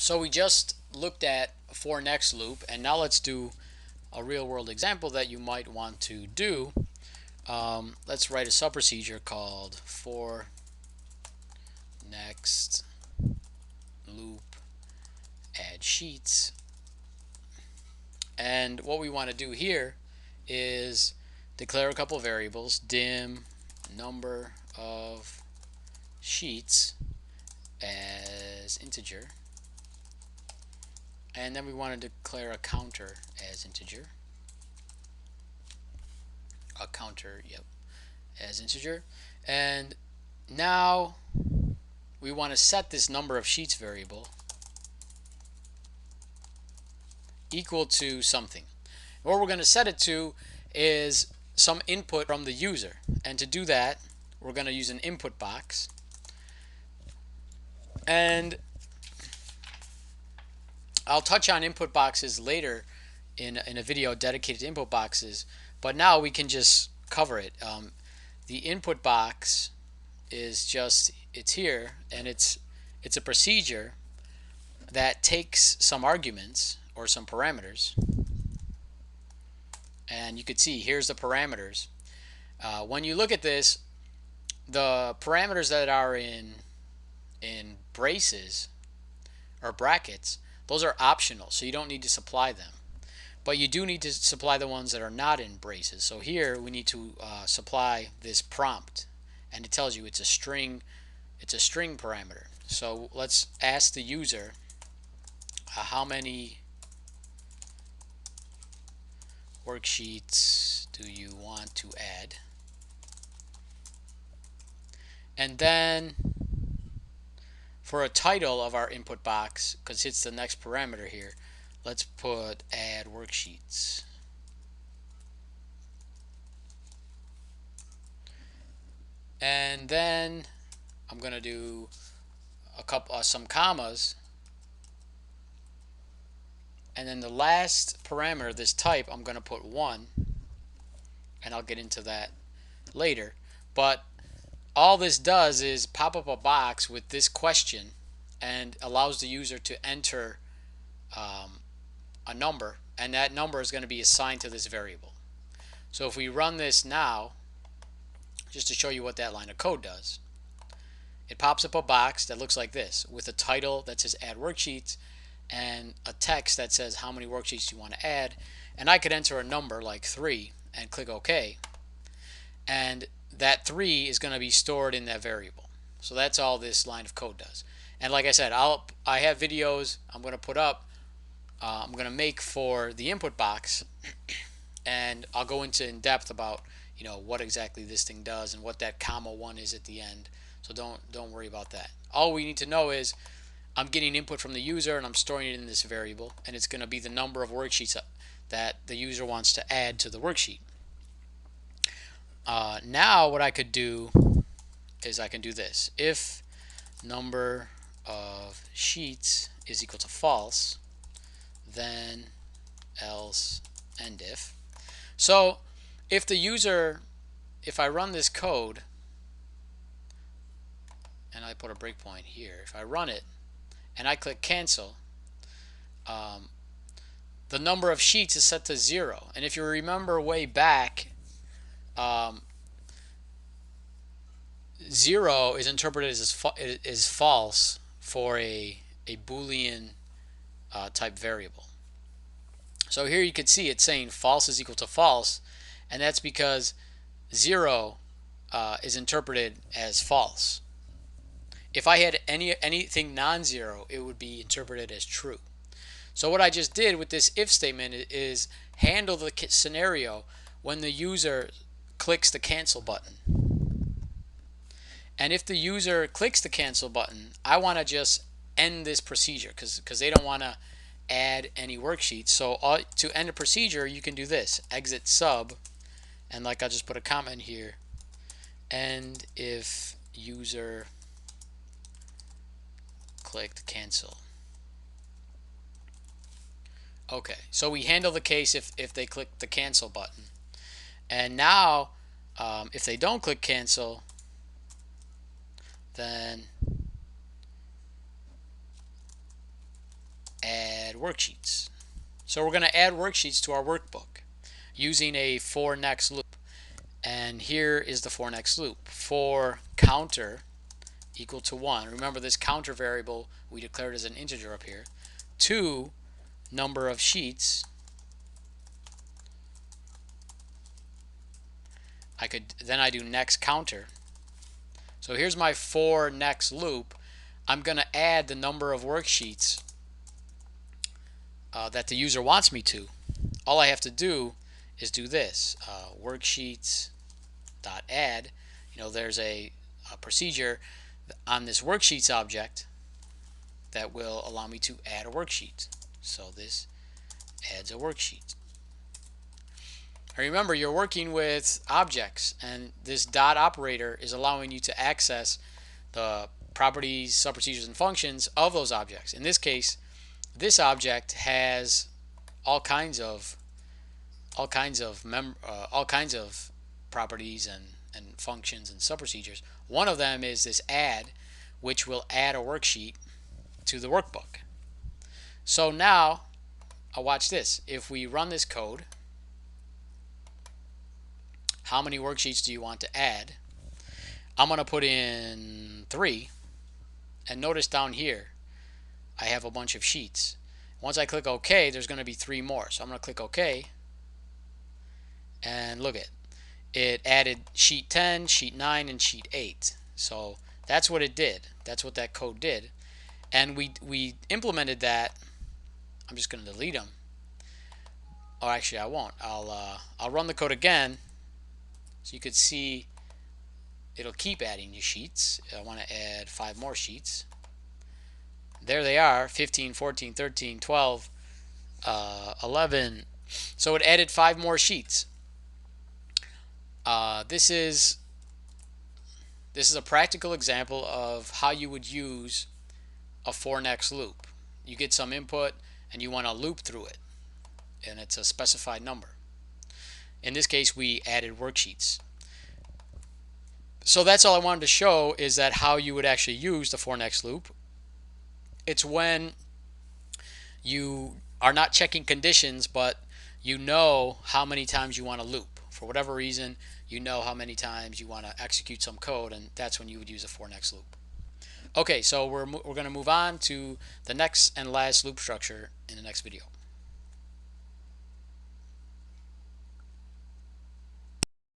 So we just looked at for next loop, and now let's do a real world example that you might want to do. Let's write a sub procedure called for next loop add sheets. And what we want to do here is declare a couple variables, dim number of sheets as integer, and then we want to declare a counter as integer. A counter, yep, as integer. And now we want to set this number of sheets variable equal to something. What we're going to set it to is some input from the user, and to do that we're going to use an input box. And I'll touch on input boxes later in a video dedicated to input boxes, but now we can just cover it. The input box is just, it's here, and it's a procedure that takes some arguments or some parameters, and you could see here's the parameters. When you look at this, the parameters that are in braces or brackets, those are optional, so you don't need to supply them, but you do need to supply the ones that are not in braces. So here we need to supply this prompt, and it tells you it's a string parameter. So let's ask the user how many worksheets do you want to add, and then for a title of our input box, because it's the next parameter here, let's put add worksheets. And then I'm going to do some commas, and then the last parameter, this type, I'm going to put 1, and I'll get into that later. But all this does is pop up a box with this question and allows the user to enter a number, and that number is going to be assigned to this variable. So if we run this now, just to show you what that line of code does, it pops up a box that looks like this with a title that says add worksheets and a text that says how many worksheets you want to add, and I could enter a number like 3 and click OK, and that 3 is going to be stored in that variable. So that's all this line of code does. And like I said, I have videos I'm going to put up, I'm going to make for the input box, and I'll go into in depth about what exactly this thing does and what that comma 1 is at the end. So don't worry about that. All we need to know is I'm getting input from the user and I'm storing it in this variable, and it's going to be the number of worksheets that the user wants to add to the worksheet. Now what I could do is I can do this. If number of sheets is equal to false, then else end if. So if the user, if I run this code and I put a breakpoint here, if I run it and I click cancel, the number of sheets is set to 0. And if you remember way back, 0 is interpreted as false for a Boolean type variable. So here you can see it's saying false is equal to false, and that's because 0 is interpreted as false. If I had anything non-zero, it would be interpreted as true. So what I just did with this if statement is handle the scenario when the user clicks the cancel button. And if the user clicks the cancel button, I want to just end this procedure because they don't want to add any worksheets. So to end a procedure, you can do this: exit sub, and like I'll just put a comment here, end if user clicked cancel. Okay, so we handle the case if they click the cancel button. And now if they don't click cancel, then worksheets. So we're going to add worksheets to our workbook using a for next loop. And here is the for next loop. For counter equal to 1. Remember, this counter variable we declared as an integer up here. 2 number of sheets. Then I do next counter. So here's my for next loop. I'm going to add the number of worksheets that the user wants me to. All I have to do is do this, worksheets dot add. There's a procedure on this worksheets object that will allow me to add a worksheet. So this adds a worksheet. Remember, you're working with objects, and this dot operator is allowing you to access the properties, subprocedures, and functions of those objects. In this case, this object has all kinds of properties and functions and subprocedures. One of them is this add, which will add a worksheet to the workbook. So now, watch this. If we run this code, how many worksheets do you want to add? I'm going to put in 3, and notice down here I have a bunch of sheets. Once I click OK, there's going to be 3 more. So I'm going to click OK, and look it added sheet 10, sheet 9, and sheet 8. So that's what it did. That's what that code did. And we implemented that. I'm just going to delete them. Oh, actually I won't. I'll run the code again, so you could see it'll keep adding you sheets. I want to add 5 more sheets. There they are, 15, 14, 13, 12, 11. So it added 5 more sheets. This is a practical example of how you would use a for next loop. You get some input and you want to loop through it, and it's a specified number. In this case, we added worksheets. So that's all I wanted to show, is that how you would actually use the for next loop. It's when you are not checking conditions, but you know how many times you want to loop. For whatever reason, you know how many times you want to execute some code, and that's when you would use a for next loop. Okay, so we're going to move on to the next and last loop structure in the next video.